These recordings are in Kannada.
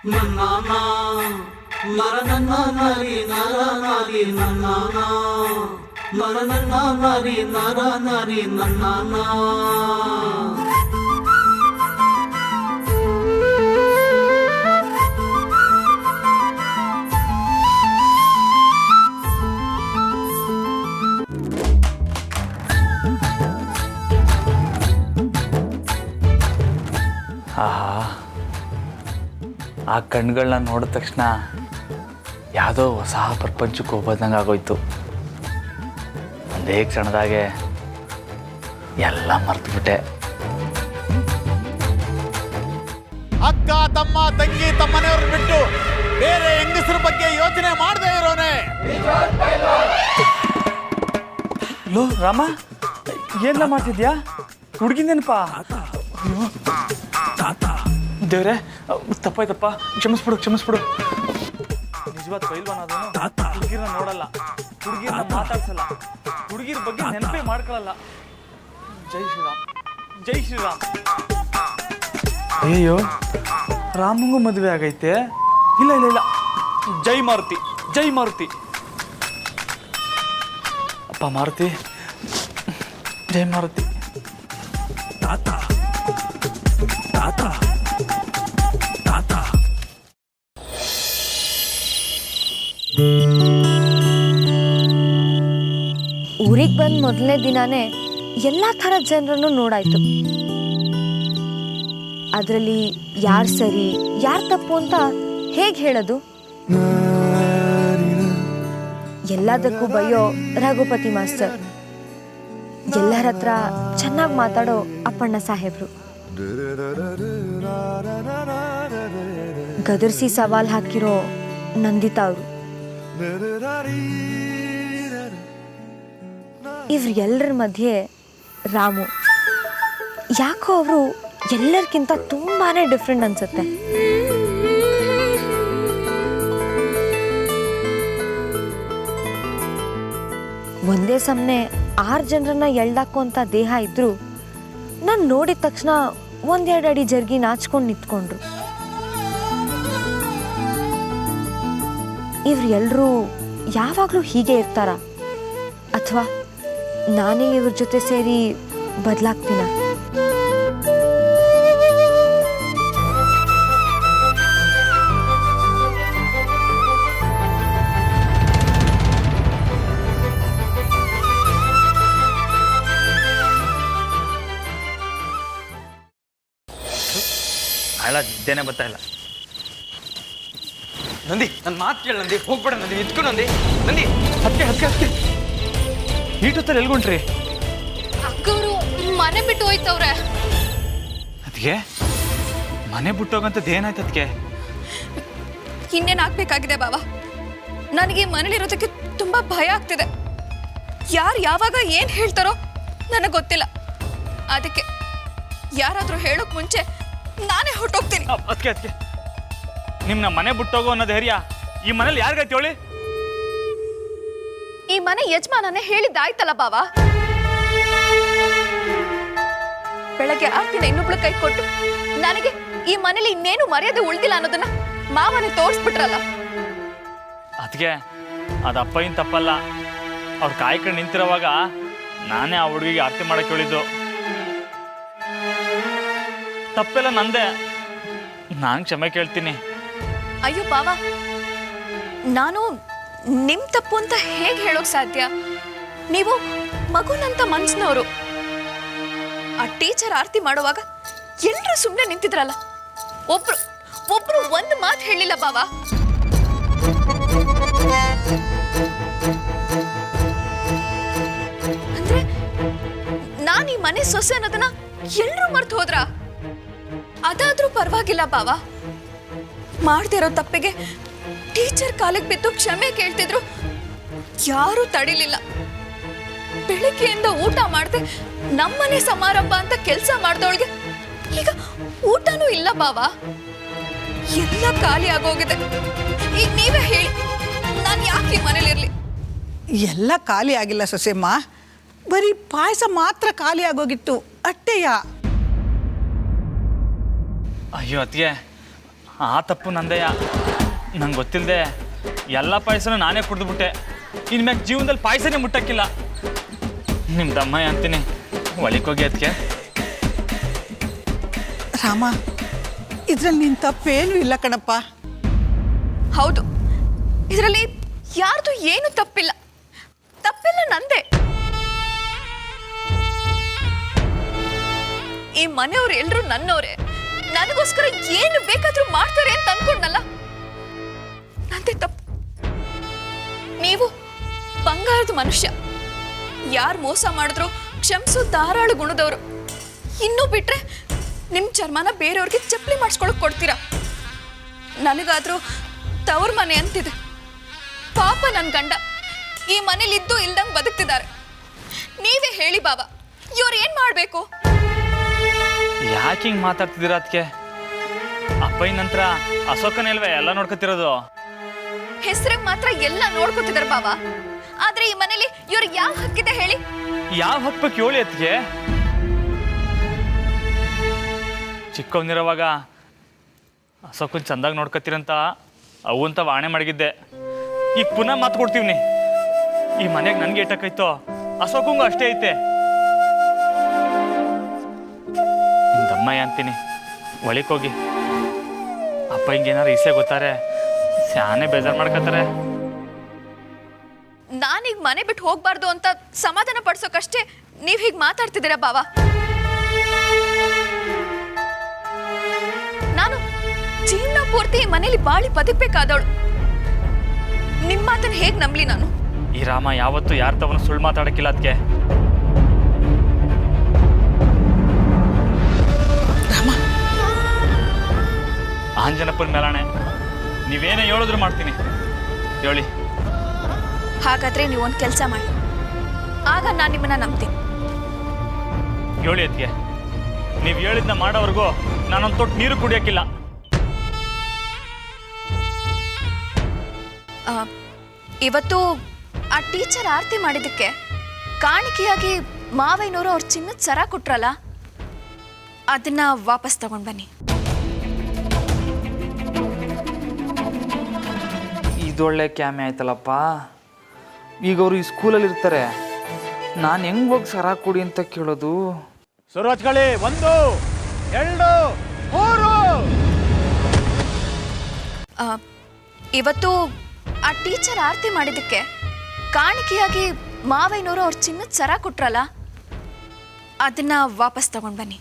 ನನ್ನಾನ ನರ ನನ್ನ ನರಿ ನರ ನರಿ ನನ್ನಾನ ನರ ನನ್ನ ನರಿ ನರ ನರಿ ನನ್ನಾನ. ಆಹಾ, ಆ ಕಣ್ಗಳನ್ನ ನೋಡಿದ ತಕ್ಷಣ ಯಾವುದೋ ಹೊಸ ಪ್ರಪಂಚಕ್ಕೆ ಹೋಗೋದಂಗೆ ಆಗೋಯ್ತು. ಒಂದೇ ಕ್ಷಣದಾಗೆ ಎಲ್ಲ ಮರ್ತುಬಿಟ್ಟೆ. ಅಕ್ಕ ತಮ್ಮ ತಂಗಿ ತಮ್ಮನೆಯವ್ರ ಬಿಟ್ಟು ಬೇರೆ ಹೆಂಗಸರ ಬಗ್ಗೆ ಯೋಚನೆ ಮಾಡದೇ ಇರೋನೆ. ಲೋ ರಾಮ, ಏನೆಲ್ಲ ಮಾಡ್ತಿದ್ಯಾ? ಹುಡುಗಿ ನೆನಪಾ? ದೇವ್ರೆ, ತಪ್ಪಾಯ್ತಪ್ಪ, ಕ್ಷಮಿಸ್ಬಿಡು. ನಿಜವಾದ ಪೈಲ್ವಾನ್ ಅದನ್ನು ಹುಡುಗಿರನ್ನ ನೋಡಲ್ಲ, ಹುಡುಗಿರನ್ನ ಮಾತಾಡ್ಸಲ್ಲ, ಹುಡುಗಿರ ಬಗ್ಗೆ ನೆನಪೇ ಮಾಡ್ಕೊಳ್ಳಲ್ಲ. ಜೈ ಶ್ರೀರಾಮ್. ಅಯ್ಯೋ, ರಾಮಂಗೂ ಮದುವೆ ಆಗೈತೆ? ಇಲ್ಲ. ಜೈ ಮಾರುತಿ. ಅಪ್ಪ ಮಾರುತಿ, ಜೈ ಮಾರುತಿ. ಊರಿಗೆ ಬಂದ ಮೊದಲನೇ ದಿನಾನೇ ಎಲ್ಲ ಥರದ ಜನರನ್ನು ನೋಡಾಯ್ತು. ಅದರಲ್ಲಿ ಯಾರು ಸರಿ ಯಾರು ತಪ್ಪು ಅಂತ ಹೇಗೆ ಹೇಳೋದು? ಎಲ್ಲದಕ್ಕೂ ಬಯ್ಯೋ ರಘುಪತಿ ಮಾಸ್ಟರ್, ಎಲ್ಲರ ಹತ್ರ ಚೆನ್ನಾಗಿ ಮಾತಾಡೋ ಅಪ್ಪಣ್ಣ ಸಾಹೇಬ್ರು, ಗದರ್ಸಿ ಸವಾಲ್ ಹಾಕಿರೋ ನಂದಿತಾ ಅವರು, ಇವ್ರೆಲ್ಲರ ಮಧ್ಯೆ ರಾಮು. ಯಾಕೋ ಅವರು ಎಲ್ಲರಿಗಿಂತ ತುಂಬಾನೇ ಡಿಫ್ರೆಂಟ್ ಅನ್ಸುತ್ತೆ. ಒಂದೇ ಸಮನೆ 6 ಜನರನ್ನ ಎಳ್ದಾಕುವಂತ ದೇಹ ಇದ್ರು ನಾನು ನೋಡಿದ ತಕ್ಷಣ 1-2 ಅಡಿ ಜರ್ಗಿ ನಾಚ್ಕೊಂಡು ನಿಂತ್ಕೊಂಡ್ರು. ಇವ್ರೆಲ್ಲರೂ ಯಾವಾಗಲೂ ಹೀಗೆ ಇರ್ತಾರ ಅಥವಾ ನಾನೇ ಇವ್ರ ಜೊತೆ ಸೇರಿ ಬದಲಾಗ್ತೀನ? ನಿದ್ದೆನೇ ಬರ್ತಾ ಇಲ್ಲ. ನಂದಿ, ನನ್ನ ಮಾತು ಕೇಳ ನಂದಿ, ಹೋಗ್ಬೇಡ ನಂದಿ, ನಿಂತ್ಕೊ ನಂದಿ. ಹತ್ಕೆ ಈಟೊತ್ತಲ್ಲಿ ಎಲ್ಗೊಂಡ್ರಿ? ಅಕ್ಕವರು ಮನೆ ಬಿಟ್ಟು ಹೋಯ್ತವ್ರೆ. ಅದಕ್ಕೆ ಮನೆ ಬಿಟ್ಟೋಗಂತದ್ದು ಏನಾಯ್ತು? ಅದಕ್ಕೆ ಇನ್ನೇನು ಆಗ್ಬೇಕಾಗಿದೆ ಬಾಬಾ? ನನಗೆ ಮನೇಲಿರೋದಕ್ಕೆ ತುಂಬಾ ಭಯ ಆಗ್ತಿದೆ. ಯಾರು ಯಾವಾಗ ಏನು ಹೇಳ್ತಾರೋ ನನಗೆ ಗೊತ್ತಿಲ್ಲ. ಅದಕ್ಕೆ ಯಾರಾದರೂ ಹೇಳೋಕ್ ಮುಂಚೆ ನಾನೇ ಹೊರಟೋಗ್ತೀನಿ. ಅದಕ್ಕೆ ನಿಮ್ನ ಮನೆ ಬಿಟ್ಟೋಗೋ ಅನ್ನೋ ಧೈರ್ಯ ಈ ಮನೇಲಿ ಯಾರಿಗೈತಿ ಹೇಳಿ? ಈ ಮನೆ ಯಜಮಾನನೇ ಹೇಳಿದ್ದಾಯ್ತಲ್ಲ ಬಾವಾ. ಬೆಳಗ್ಗೆ 6 ದಿನ ಇನ್ನೊಬ್ಳು ಕೈ ಕೊಟ್ಟು ನನಗೆ ಈ ಮನೇಲಿ ಇನ್ನೇನು ಮರ್ಯಾದೆ ಉಳಿದಿಲ್ಲ ಅನ್ನೋದನ್ನ ಮಾವನೇ ತೋರಿಸ್ಬಿಟ್ರಲ್ಲ. ಅದಕ್ಕೆ ಅದು ಅಪ್ಪಯ್ಯನ ತಪ್ಪಲ್ಲ. ಅವ್ರು ಕಾಯ್ಕೊಂಡು ನಿಂತಿರೋವಾಗ ನಾನೇ ಆ ಹುಡುಗಿಗೆ ಆರತಿ ಮಾಡಕ್ಕೆ ಹೇಳಿದ್ದು. ತಪ್ಪೆಲ್ಲ ನಂದೆ, ನಾನು ಕ್ಷಮೆ ಕೇಳ್ತೀನಿ. ಅಯ್ಯೋ ಬಾವಾ, ನಾನು ನಿಮ್ ತಪ್ಪು ಅಂತ ಹೇಗೆ ಹೇಳೋಕ್ ಸಾಧ್ಯ? ನೀವು ಮಗುನಂತ ಮನ್ಸಿನವರು. ಆ ಟೀಚರ್ ಆರತಿ ಮಾಡುವಾಗ ಎಲ್ಲರೂ ಸುಮ್ಮನೆ ನಿಂತಿದ್ರಲ್ಲ, ಒಬ್ರು ಒಂದು ಮಾತು ಹೇಳಿಲ್ಲ ಬಾವಾ. ಅಂದ್ರೆ ನಾನು ಈ ಮನೆ ಸೊಸೆ ಅನ್ನೋದನ್ನ ಎಲ್ಲರೂ ಮರ್ತು ಹೋದ್ರ? ಅದಾದ್ರೂ ಪರವಾಗಿಲ್ಲ ಬಾವಾ. ಮಾಡ್ತಿರೋ ತಪ್ಪಿಗೆ ಟೀಚರ್ ಕಾಲಿಗೆ ಬಿದ್ದು ಕ್ಷಮೆ ಕೇಳ್ತಿದ್ರು, ಯಾರೂ ತಡಿಲಿಲ್ಲ. ಬೆಳಗ್ಗೆಯಿಂದ ಊಟ ಮಾಡದೆ ನಮ್ಮನೆ ಸಮಾರಂಭ ಅಂತ ಕೆಲಸ ಮಾಡ್ದವಳಿಗೆ ಈಗ ಊಟನೂ ಇಲ್ಲ ಬಾವಾ. ಎಲ್ಲ ಖಾಲಿ ಆಗೋಗಿದೆ. ಈಗ ನೀವೇ ಹೇಳಿ, ನಾನು ಯಾಕೆ ಈ ಮನೇಲಿರ್ಲಿ? ಎಲ್ಲ ಖಾಲಿ ಆಗಿಲ್ಲ ಸೊಸೆಮ್ಮ, ಬರೀ ಪಾಯಸ ಮಾತ್ರ ಖಾಲಿ ಆಗೋಗಿತ್ತು ಅಟ್ಟೆಯ. ಅಯ್ಯೋ ಅತ್ತಿಗೆ, ಆ ತಪ್ಪು ನಂದೆಯ. ನಂಗೆ ಗೊತ್ತಿಲ್ಲದೆ ಎಲ್ಲ ಪಾಯಸನೂ ನಾನೇ ಕುಡಿದ್ಬಿಟ್ಟೆ. ಇನ್ಮ್ಯಾಗ ಜೀವನದಲ್ಲಿ ಪಾಯಸನೇ ಮುಟ್ಟಕ್ಕಿಲ್ಲ. ನಿಮ್ಮ ದಮ್ಮಯ್ಯ ಅಂತೀನಿ, ಒಳಿಕೋಗಿ ಅದಕ್ಕೆ. ರಾಮ, ಇದ್ರಲ್ಲಿ ನಿನ್ನ ತಪ್ಪೇನೂ ಇಲ್ಲ ಕಣಪ್ಪ. ಹೌದು, ಇದರಲ್ಲಿ ಯಾರ್ದು ಏನು ತಪ್ಪಿಲ್ಲ. ತಪ್ಪಿಲ್ಲ ನಂದೇ. ಈ ಮನೆಯವ್ರು ಎಲ್ರು ನನ್ನವರೇ. ನನಗೋಸ್ಕರ ಏನು ಬೇಕಾದ್ರೂ ಮಾಡ್ತಾರೆ ಅಂತ ಅನ್ಕೊಂಡಲ್ಲ, ನಂದೇ ತಪ್ಪು. ನೀವು ಬಂಗಾರದ ಮನುಷ್ಯ. ಯಾರು ಮೋಸ ಮಾಡಿದ್ರು ಕ್ಷಮಿಸೋ ಧಾರಾಳ ಗುಣದವರು. ಇನ್ನೂ ಬಿಟ್ರೆ ನಿಮ್ಮ ಚರ್ಮನ ಬೇರೆಯವ್ರಿಗೆ ಚಪ್ಪಲಿ ಮಾಡಿಸ್ಕೊಳಕ್ ಕೊಡ್ತೀರಾ. ನನಗಾದ್ರೂ ತವ್ರ ಮನೆ ಅಂತಿದೆ. ಪಾಪ ನನ್ನ ಗಂಡ ಈ ಮನೇಲಿ ಇದ್ದು ಇಲ್ದಂಗೆ ಬದುಕ್ತಿದ್ದಾರೆ. ನೀವೇ ಹೇಳಿ ಬಾಬಾ, ಇವ್ರು ಏನ್ ಮಾಡ್ಬೇಕು? ಯಾಕೆ ಹಿಂಗೆ ಮಾತಾಡ್ತಿದ್ದೀರ ಅದಕ್ಕೆ? ಅಪ್ಪಯ್ಯ ನಂತರ ಅಶೋಕನೇ ಅಲ್ವೇ ಎಲ್ಲ ನೋಡ್ಕೊತಿರೋದು? ಹೆಸರಿಗೆ ಮಾತ್ರ ಎಲ್ಲ ನೋಡ್ಕೊತಿದಾರೆ ಬಾಬಾ. ಆದ್ರೆ ಈ ಮನೇಲಿ ಇವ್ರಿಗೆ ಯಾವ ಹಕ್ಕಿದೆ ಹೇಳಿ? ಯಾವ ಹಕ್ಬೇಕು ಹೇಳಿ ಅದಕ್ಕೆ? ಚಿಕ್ಕವನಿರೋವಾಗ ಅಶೋಕನ್ ಚಂದಾಗಿ ನೋಡ್ಕೊತೀರಂತ ಅವಂತ ವಾಣೆ ಮಡಗಿದ್ದೆ. ಈಗ ಪುನಃ ಮಾತು ಕೊಡ್ತೀವಿ. ಈ ಮನೆಗೆ ನನಗೆ ಏಟಕ್ಕೈತೋ ಅಶೋಕಂಗೂ ಅಷ್ಟೇ ಐತೆ. ದಮ್ಮಯ್ಯ ಅಂತೀನಿ, ಒಳಿಕೋಗಿ. ಅಪ್ಪ ಹಿಂಗೇನಾರು ಇಸೆ ಗೊತ್ತಾರೆ ಸ್ಯಾನೆ ಬೇಜಾರು ಮಾಡ್ಕೊತಾರೆ. ನಾನೀಗ ಮನೆ ಬಿಟ್ಟು ಹೋಗ್ಬಾರ್ದು ಅಂತ ಸಮಾಧಾನ ಪಡ್ಸೋಕಷ್ಟೇ ನೀವ್ ಹೀಗೆ ಮಾತಾಡ್ತಿದ್ದೀರಾ ಬಾವಾ? ನಾನು ಜೀವನ ಪೂರ್ತಿ ಈ ಮನೇಲಿ ಬಾಳಿ ಬದುಕಬೇಕಾದವಳು. ನಿಮ್ಮ ಮಾತನ್ನ ಹೇಗೆ ನಂಬಲಿ ನಾನು? ಈ ರಾಮ ಯಾವತ್ತೂ ಯಾರ ತವನು ಸುಳ್ಳು ಮಾತಾಡಕ್ಕಿಲ್ಲ ಅದಕ್ಕೆ. ಆಂಜನಪ್ಪನ ಮೇಲಾಣೆ, ನೀವೇನೇ ಹೇಳಿದ್ರು ಮಾಡ್ತೀನಿ. ಹೇಳಿ. ಹಾಗಾದ್ರೆ ನೀವು ಒಂದು ಕೆಲಸ ಮಾಡಿ, ಆಗ ನಾನು ನಿಮ್ಮನ್ನ ನಂಬ್ತೀನಿ. ಹೇಳಿ ಅದಕ್ಕೆ. ನೀವು ಹೇಳಿದ್ನ ಮಾಡೋವರೆಗೂ ನಾನೊಂದು ತೊಟ್ಟು ನೀರು ಕುಡಿಯೋಕ್ಕಿಲ್ಲ. ಇವತ್ತು ಆ ಟೀಚರ್ ಆರತಿ ಮಾಡಿದ್ದಕ್ಕೆ ಕಾಣಿಕೆಯಾಗಿ ಮಾವಯ್ಯನವರು ಅವ್ರ ಚಿನ್ನದ ಸರ ಕೊಟ್ರಲ್ಲ, ಅದನ್ನ ವಾಪಸ್ ತಗೊಂಡು ಬನ್ನಿ. ಇದೊಳ್ಳೆ ಕ್ಯಾಮೆ ಆಯ್ತಲ್ಲಪ್ಪ. ಈಗ ಅವರು ಈ ಸ್ಕೂಲಲ್ಲಿ ಇರ್ತಾರೆ, ನಾನು ಹೆಂಗೆ ಹೋಗಿ ಸರ ಕೊಡಿ ಅಂತ ಕೇಳೋದು? ಶುರು ಹಚ್ಕೊಳ್ಳಿ. 1 2 3. ಇವತ್ತು ಆ ಟೀಚರ್ ಆರತಿ ಮಾಡಿದ್ದಕ್ಕೆ ಕಾಣಿಕೆಯಾಗಿ ಮಾವಯ್ಯನವರು ಅವ್ರ ಚಿನ್ನದ ಸರ ಕೊಟ್ರಲ್ಲ, ಅದನ್ನ ವಾಪಸ್ ತಗೊಂಡು ಬನ್ನಿ.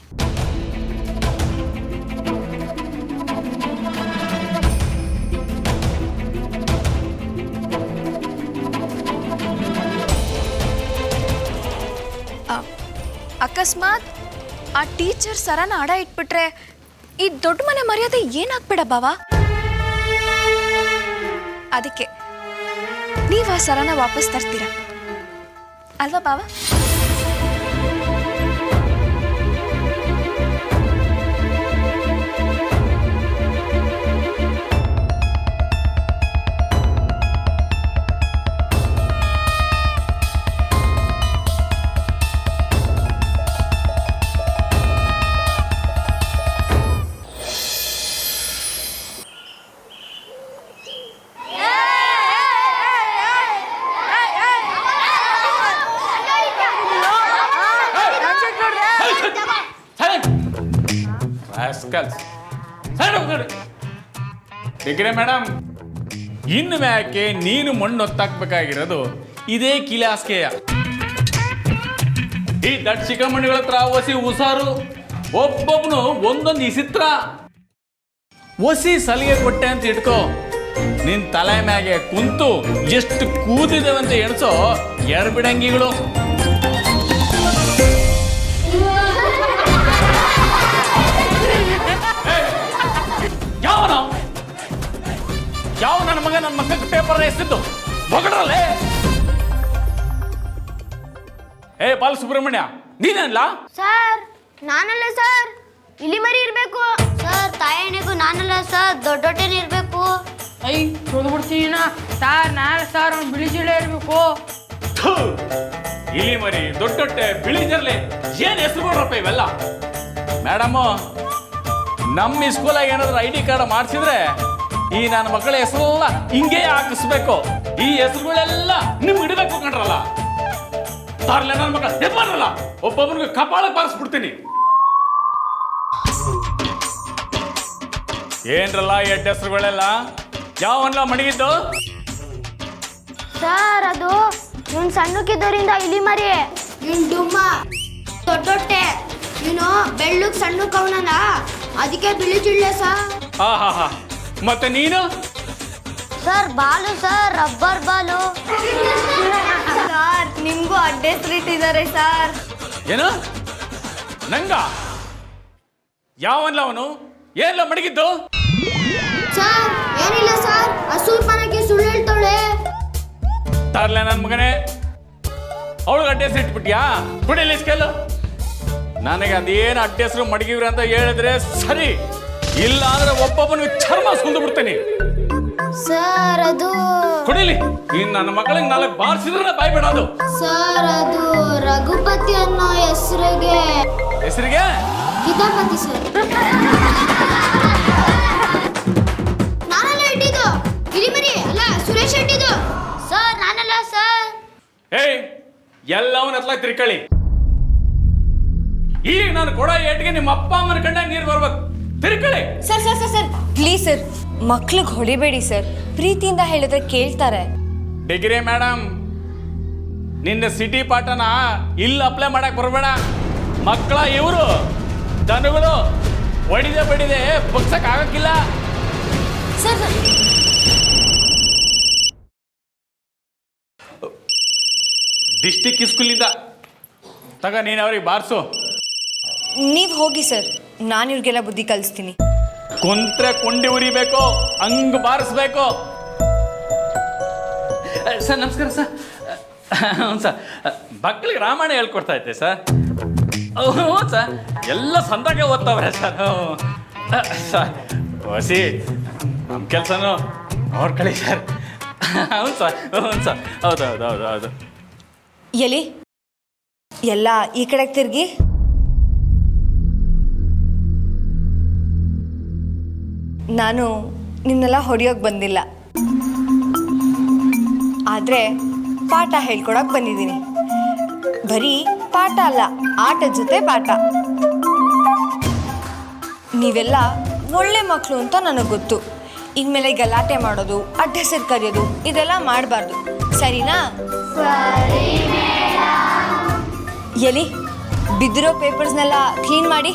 ಅಕಸ್ಮಾತ್ ಆ ಟೀಚರ್ ಸರನ ಅಡ ಇಟ್ಬಿಟ್ರೆ ಈ ದೊಡ್ಡ ಮನೆ ಮರ್ಯಾದೆ ಏನಾಗ್ಬೇಡ ಬಾವಾ? ಅದಕ್ಕೆ ನೀವು ಆ ಸರನ ವಾಪಸ್ ತರ್ತೀರಾ ಅಲ್ವಾ ಬಾವಾ? ಡಿಗ್ರಿ ಮೇಡಮ್, ಇನ್ನು ಮ್ಯಾಕೆ ನೀನು ಮಣ್ಣು ಹೊತ್ತಾಕ್ಬೇಕಾಗಿರೋದು ಇದೇ ಕಿಲಾಸ್ಕೆಯ. ಈ ದಟ್ ಚಿಕ್ಕಮಣಿಗಳ ಹತ್ರ ಒಸಿ ಉಸಾರು, ಒಬ್ಬೊಬ್ಬನು ಒಂದೊಂದು ಇಸಿತ್ರ ಒಸಿ ಸಲಿಗೆ ಕೊಟ್ಟೆ ಅಂತ ಇಟ್ಕೋ. ನಿನ್ ತಲೆ ಮ್ಯಾಗೆ ಕುಂತು ಎಷ್ಟು ಕೂದಿದೇವಂತ ಎಣಿಸೋ ಎಡಬಿಡಂಗಿಗಳು. ಯಾವ ನನ್ನ ಮಗ ನನ್ನ ಮಕ್ಕಳಿಗೆ ಪೇಪರ್ ಎಸ್ತಿದ್ದು ಹೊಗಡ್ರಲ್ಲೇ? ಬಾಲಸುಬ್ರಹ್ಮಣ್ಯ, ನೀನಲ್ಲ? ಸರ್ ನಾನಲ್ಲ ಸರ್, ಇಲಿ ಮರಿ ಇರ್ಬೇಕು ಸರ್. ತಾಯಣಿಗೂ ನಾನಲ್ಲ ಸರ್, ದೊಡ್ಡೊಟ್ಟೆನೇ ಇರ್ಬೇಕು. ಐ ಬಿಡ್ತೀನ ಸರ್, ನಾನು ಸರ್ ಅವ್ನು ಬಿಳಿ ಜಿಳೆ ಇರ್ಬೇಕು. ಇಲಿ ಮರಿ, ದೊಡ್ಡೊಟ್ಟೆ, ಬಿಳಿ ಜರ್ಲೆ, ಏನ್ ಹೆಸರು ಕೊಡ್ರಪ್ಪ ಇವೆಲ್ಲ? ಮೇಡಮ್, ನಮ್ಮ ಈ ಸ್ಕೂಲಾಗ ಏನಾದ್ರು ID ಕಾರ್ಡ್ ಮಾಡಿಸಿದ್ರೆ ಈ ನನ್ನ ಮಕ್ಕಳ ಹೆಸರೆಲ್ಲ ಹಿಂಗೆ ಹಾಕಿಸ್ಬೇಕು. ಈ ಹೆಸರುಗಳೆಲ್ಲ ನಿಮ್ಗೆ ಇಡಬೇಕು ಕಂಡ್ರಲ್ಲ. ತಾರ್ಲೆ ನನ್ನ ಮಕ್ಕಳ ಎಬ್ಬರಲ್ಲ, ಒಬ್ಬೊಬ್ಬನಿಗೆ ಕಪಾಳ ಬಾರಿಸ್ಬಿಡ್ತೀನಿ. ಏನ್ರಲ್ಲ ಎಡ್ಡ ಹೆಸರುಗಳೆಲ್ಲ ಯಾವನ್ಲ ಮಡಗಿದ್ದು? ಸರ್ ಅದು ಇವನ್ ಸಣ್ಣಕ್ಕಿದ್ದರಿಂದ ಇಲಿ ಮರಿ, ಇವನ್ ಡುಮ್ಮ ದೊಡ್ಡೊಟ್ಟೆ, ಇವನು ಬೆಳ್ಳಗ್ ಸಣ್ಣಕ್ ಅವನಲ್ಲ ಅದಕ್ಕೆ ಬಿಳಿ ಚಿಳ್ಳೆ ಸರ್. ಹಾ ಮತ್ತೆ ನೀನು? Sir Balu sir, rubber Balu. Sir ನಿಮ್ಗೂ ಅಡ್ಡ ಹೆಸರಿಟ್ಟಿದ್ದಾರೆ ಸರ್. ಏನು ನಂಗ? ಯಾವನ್ಲ ಅವನು? ಏನ್ಲ ಮಡಗಿದ್ದು? ಸರ್ ಏನಿಲ್ಲ ಸರ್, ಹಸೂರ್ ಮನೆಗೆ ಸುಳ್ಳು ಹೇಳ್ತಾಳೆ. ತಾರ್ಲೆ ನನ್ನ ಮಗನೇ, ಅವಳಿಗೆ ಅಡ್ಡ ಹೆಸರು ಇಟ್ಬಿಟ್ಯಾ? ಕುಡಿಲಿ ಸ್ಕೇಲು. ನನಗೆ ಅದೇನು ಅಡ್ಡ ಹೆಸರು ಮಡಗಿವ್ರಿ ಅಂತ ಹೇಳಿದ್ರೆ ಸರಿ, ಇಲ್ಲ ಅಂದ್ರೆ ಒಬ್ಬೊಬ್ಬನಿಗೆ ಚರ್ಮ ಸುಲ್ದು ಬಿಡ್ತೀನಿ. ಸರ್ ಅದು ಕುಡಿಲಿ. ಇನ್ನು ನನ್ನ ಮಕ್ಕಳಿಗೆ 4 ಬಾರಿಸಿದ್ರೆ ಬಾಯ್ ಬಿಡೋದು. ಸರ್ ಅದು ರಘುಪತಿ ಅನ್ನೋ ಹೆಸರಿಗೆ ಕಿತಾಪತಿ ಸರ್. ನಾನಲ್ಲ ಇಟ್ಟಿದ್ದು, ಗಿರಿಮರಿ ಅಲ್ಲ ಸುರೇಶ್ ಇಟ್ಟಿದ್ದು ಸರ್, ನಾನಲ್ಲ ಸರ್. ಏಯ್ ಎಲ್ಲವನ್ನ ಎತ್ಲ ತಿರ್ಕಳಿ. ಈಗ ನಾನು ಕೊಡೋ ಏಟಿಗೆ ನಿಮ್ಮ ಅಪ್ಪ ಅಮ್ಮನ ಕಂಡ ನೀರು ಬರ್ಬೇಕು. ತಿರ್ಕಳಿ. Sir sir sir sir please sir, ಮಕ್ಳಿಗೆ ಹೊಡಿಬೇಡಿ ಸರ್, ಪ್ರೀತಿಯಿಂದ ಹೇಳಿದ್ರೆ ಕೇಳ್ತಾರೆ. ಡಿಗ್ರಿ ಮೇಡಮ್, ನಿನ್ನ ಸಿಟಿ ಪಾಠನ ಇಲ್ಲಿ ಅಪ್ಲೈ ಮಾಡಕ್ ಬರಬೇಡ. ಮಕ್ಕಳ ಇವರು ದನಗಳು ಹೊಡಿದೆ ಬಡಿದೆ ಬಗ್ಸಕ್ ಆಗಕ್ಕಿಲ್ಲ. ಸರ್ ಡಿಸ್ಟಿಕ್ ಸ್ಕೂಲಿಂದ ತಗ ನೀನು ಅವ್ರಿಗೆ ಬಾರಿಸು. ನೀವು ಹೋಗಿ ಸರ್, ನಾನು ಇವ್ರಿಗೆಲ್ಲ ಬುದ್ಧಿ ಕಲಿಸ್ತೀನಿ. ಕುಂತ್ರೆ ಕೊಂಡಿ ಉರಿಬೇಕು, ಹಂಗ್ ಬಾರಿಸ್ಬೇಕು. ಸರ್ ನಮಸ್ಕಾರ ಸರ್. ಹ್ಞೂ ಸರ್, ಮಕ್ಕಳಿಗೆ ರಾಮಾಯಣ ಹೇಳ್ಕೊಡ್ತಾ ಇದ್ದೆ ಸರ್. ಹ್ಞೂ ಸರ್, ಎಲ್ಲ ಸಂದಾಗೆ ಓದ್ತಾವ್ರೆ ಸರ್. ಸರ್ ಹೊಸಿ ನಮ್ಮ ಕೆಲಸನೂ ನೋಡ್ಕೊಳ್ಳಿ ಸರ್. ಹೌದು ಸರ್, ಹೌದು ಸರ್, ಹೌದು ಹೌದು ಹೌದು ಹೌದು. ಎಲ್ಲಿ ಎಲ್ಲ ಈ ಕಡೆಗೆ ತಿರುಗಿ. ನಾನು ನಿನ್ನೆಲ್ಲ ಹೊಡೆಯೋಕೆ ಬಂದಿಲ್ಲ, ಆದರೆ ಪಾಠ ಹೇಳ್ಕೊಡಕ್ಕೆ ಬಂದಿದ್ದೀನಿ. ಬರೀ ಪಾಠ ಅಲ್ಲ, ಆಟದ ಜೊತೆ ಪಾಠ. ನೀವೆಲ್ಲ ಒಳ್ಳೆ ಮಕ್ಕಳು ಅಂತ ನನಗೆ ಗೊತ್ತು. ಇನ್ಮೇಲೆ ಗಲಾಟೆ ಮಾಡೋದು, ಅಡ್ಡ ಹೆಸರು ಕರೆಯೋದು ಇದೆಲ್ಲ ಮಾಡಬಾರ್ದು, ಸರಿನಾ? ಎಲ್ಲಿ ಬಿದ್ದಿರೋ ಪೇಪರ್ಸ್ನೆಲ್ಲ ಕ್ಲೀನ್ ಮಾಡಿ.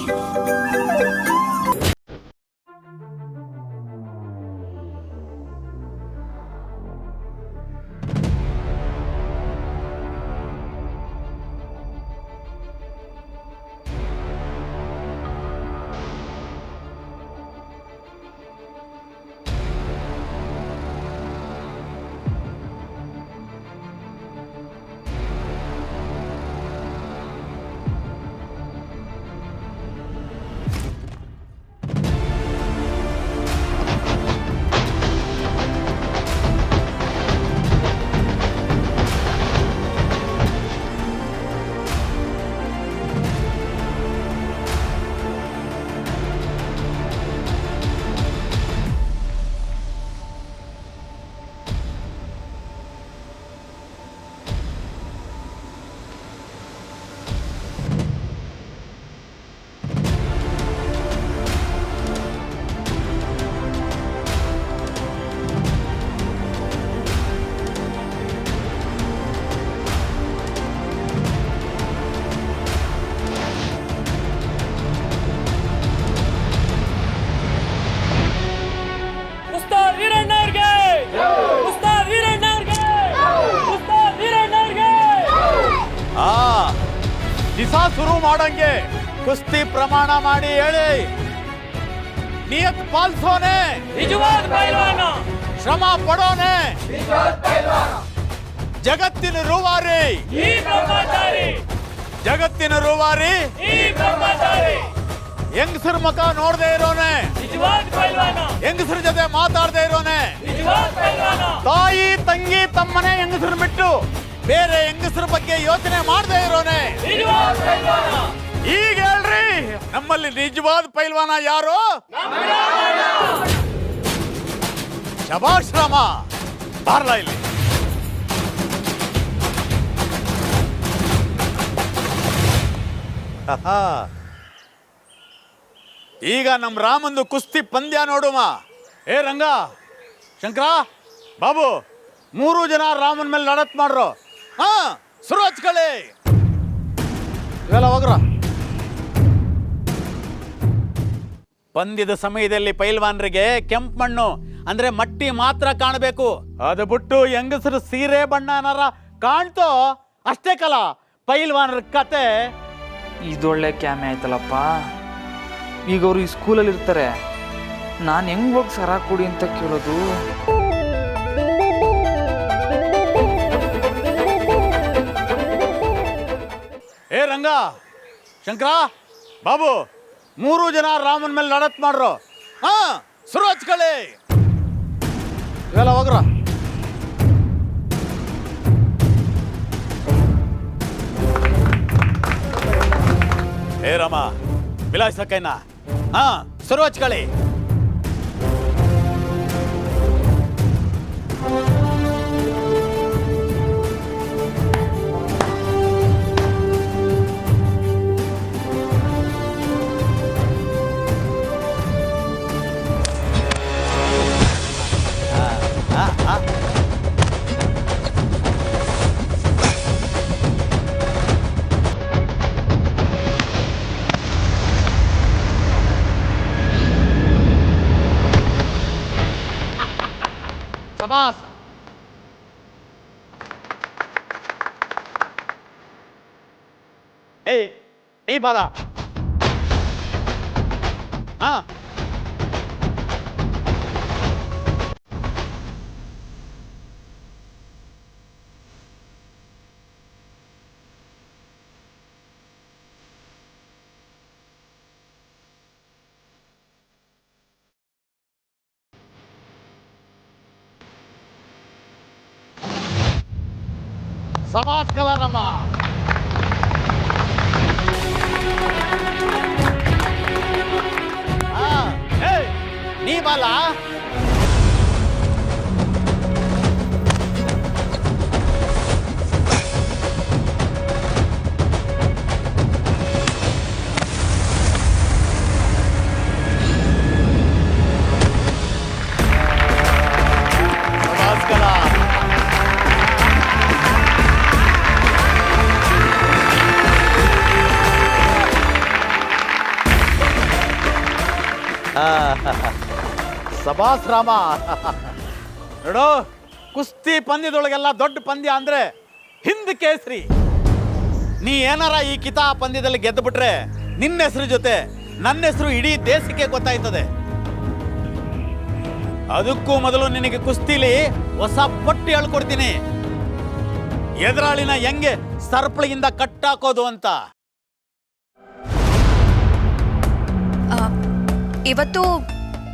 ದಿಸ ಶುರು ಮಾಡಂಗೆ ಕುಸ್ತಿ ಪ್ರಮಾಣ ಮಾಡಿ ಹೇಳಿ. ನಿಯತ್ ಪಾಲ್ಸೋನೆ ನಿಜವಾದ ಪೈಲ್ವಾನ, ಶ್ರಮ ಪಡೋನೆ ಜಗತ್ತಿನ ರೂವಾರಿ, ಈ ಬ್ರಹ್ಮಚಾರಿ ಜಗತ್ತಿನ ರೂವಾರಿ, ಈ ಬ್ರಹ್ಮಚಾರಿ. ಹೆಂಗಸರ ಮುಖ ನೋಡದೆ ಇರೋನೆ, ನಿಜವಾದ ಪೈಲ್ವಾನ, ಹೆಂಗಸರ ಜೊತೆ ಮಾತಾಡದೆ ಇರೋನೆ, ನಿಜವಾದ ಪೈಲ್ವಾನ. ತಾಯಿ ತಂಗಿ ತಮ್ಮನೆ ಹೆಂಗಸರು ಬಿಟ್ಟು ಬೇರೆ ಹೆಂಗಸರ ಬಗ್ಗೆ ಯೋಚನೆ ಮಾಡದೆ ಇರೋನೆ, ನಿಜವಾದ ಪೈಲ್ವಾನ. ಈಗ ಹೇಳ್ರಿ, ನಮ್ಮಲ್ಲಿ ನಿಜವಾದ ಪೈಲ್ವಾನ ಯಾರು? ಶಬಾಷ್ ರಾಮ, ಬಾರ್ಲ ಇಲ್ಲಿ. ಈಗ ನಮ್ಮ ರಾಮಂದು ಕುಸ್ತಿ ಪಂದ್ಯ ನೋಡುಮ. ಏ ರಂಗ, ಶಂಕರ, ಬಾಬು, 3 ಜನ ರಾಮನ್ ಮೇಲೆ ಲಡತ್ ಮಾಡ್ರು. ಹಾ, ಶುರು ಹಚ್ಕೊಳ್ಳಿ. ಇವೆಲ್ಲ ಹೋಗ್ರ. ಪಂದ್ಯದ ಸಮಯದಲ್ಲಿ ಪೈಲ್ವಾನ್ರಿಗೆ ಕೆಂಪು ಮಣ್ಣು ಅಂದ್ರೆ ಮಟ್ಟಿ ಮಾತ್ರ ಕಾಣಬೇಕು. ಅದು ಬಿಟ್ಟು ಹೆಂಗಸರು ಸೀರೆ ಬಣ್ಣ ಏನಾರ ಕಾಣ್ತೋ ಅಷ್ಟೇ ಕಲ ಪೈಲ್ವಾನರ ಕತೆ. ಇದೊಳ್ಳೆ ಕ್ಯಾಮೆ ಆಯ್ತಲ್ಲಪ್ಪ. ಈಗ ಅವರು ಈ ಸ್ಕೂಲಲ್ಲಿ ಇರ್ತಾರೆ, ನಾನು ಹೆಂಗೆ ಹೋಗಿ ಸರ ಕೊಡಿ ಅಂತ ಕೇಳೋದು? ಏ ರಂಗ, ಶಂಕರ, ಬಾಬು, 3 ಜನ ರಾಮನ್ ಮೇಲೆ ಲಡತ್ ಮಾಡ್ರು. ಹಾ, ಶುರು ಹಚ್ಕೊಳ್ಳಿ. ಇವೆಲ್ಲ ಹೋಗ್ರ. ಏ ರಾಮ, ಬಿಲಾಯಿಸ ಕೈನ. ಹಾ, ಶುರು ಹಚ್ಕೊಳ್ಳಿ. ಶಬಾಸ್. ಏಯ್, ನೀ ಬಾದ. ಹಾ, ಶಬಾಸ್ ಕಲಾರಮ್ಮ. ಏಯ್, ನೀ ಬಾಲ. ಶಬಾಸ್ ಕಲಾ. ಸಬಾಸ್ ರಾಮ. ನೋಡು, ಕುಸ್ತಿ ಪಂದ್ಯದೊಳಗೆಲ್ಲ ದೊಡ್ಡ ಪಂದ್ಯ ಅಂದ್ರೆ ಹಿಂದ್ ಕೇಸರಿ. ನೀ ಏನಾರ ಈ ಕಿತಾ ಪಂದ್ಯದಲ್ಲಿ ಗೆದ್ದು ಬಿಟ್ರೆ ನಿನ್ನ ಹೆಸರು ಜೊತೆ ನನ್ನ ಹೆಸರು ಇಡೀ ದೇಶಕ್ಕೆ ಗೊತ್ತಾಯ್ತದೆ. ಅದಕ್ಕೂ ಮೊದಲು ನಿನಗೆ ಕುಸ್ತಿಲಿ ಹೊಸ ಪಟ್ಟಿ ಹೇಳ್ಕೊಡ್ತೀನಿ, ಎದುರಾಳಿನ ಹೆಂಗೆ ಸರ್ಪಳಿಯಿಂದ ಕಟ್ಟಾಕೋದು ಅಂತ. ಇವತ್ತು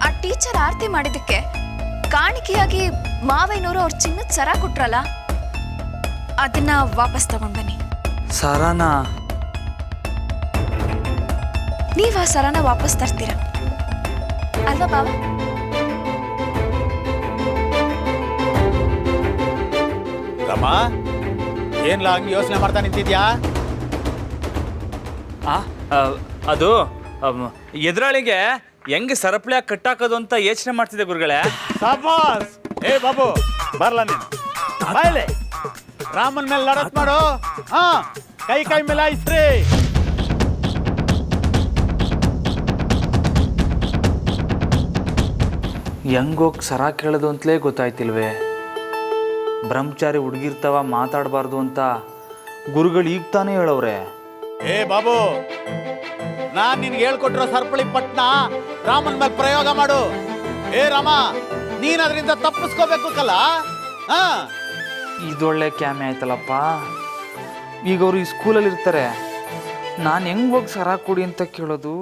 ಆ ಟೀಚರ್ ಆರತಿ ಮಾಡಿದ್ದಕ್ಕೆ ಕಾಣಿಕೆಯಾಗಿ ಮಾವಯ್ಯನವರು ಅವ್ರ ಚಿನ್ನದ ಸರ ಕೊಟ್ರಲ್ಲ, ಅದನ್ನ ವಾಪಸ್ ತಗೊಂಡ್ ಬನ್ನಿ. ಸರನಾ? ನೀವ್ ಆ ಸರನ ವಾಪಸ್ ತರ್ತೀರ ಅಲ್ವಾ ಬಾವ? ರಮ, ಏನ್ಲ ಹಂಗೆ ಯೋಚನೆ ಮಾಡ್ತಾ ನಿಂತಿದ್ಯಾ? ಅದು ಎದುರಾಳಿಗೆ ಹೆಂಗೆ ಸರಪಳಿಯಾಗಿ ಕಟ್ಟಾಕೋದು ಅಂತ ಯೋಚನೆ ಮಾಡ್ತಿದ್ದೆ ಗುರುಗಳೇ. ಶಬಾಸ್. ಏ ಬಾಬು, ಬರ್ಲ ನೀನು ಬಾಯ್ಲೆ. ರಾಮನ್ ಮೇಲೆ ಲಡತ್ ಮಾಡು. ಹಾ, ಕೈ ಕೈ ಮಿಲಾಯಿಸ್ರಿ. ಹೆಂಗೋಗಿ ಸರ ಕೇಳೋದು ಅಂತಲೇ ಗೊತ್ತಾಯ್ತಿಲ್ವೇ? ಬ್ರಹ್ಮಚಾರಿ ಹುಡುಗಿರ್ತಾವ ಮಾತಾಡಬಾರ್ದು ಅಂತ ಗುರುಗಳು ಈಗ ತಾನೇ ಹೇಳವ್ರೆ. ಏ ಬಾಬು, ನಾನ್ ನಿನ್ಗೆ ಹೇಳ್ಕೊಟ್ಟಿರೋ ಸರ್ಪಳಿ ಪಟ್ನ ರಾಮನ್ ಮೇಲೆ ಪ್ರಯೋಗ ಮಾಡು. ಏ ರಾಮ, ನೀನ್ ಅದರಿಂದ ತಪ್ಪಿಸ್ಕೋಬೇಕು ಕಲ. ಹಾ, ಇದೊಳ್ಳೆ ಕ್ಯಾಮೆ ಆಯ್ತಲ್ಲಪ್ಪ. ಈಗ ಅವರು ಈ ಸ್ಕೂಲಲ್ಲಿ ಇರ್ತಾರೆ, ನಾನು ಹೆಂಗೆ ಹೋಗಿ ಸರ ಕೊಡಿ ಅಂತ ಕೇಳೋದು?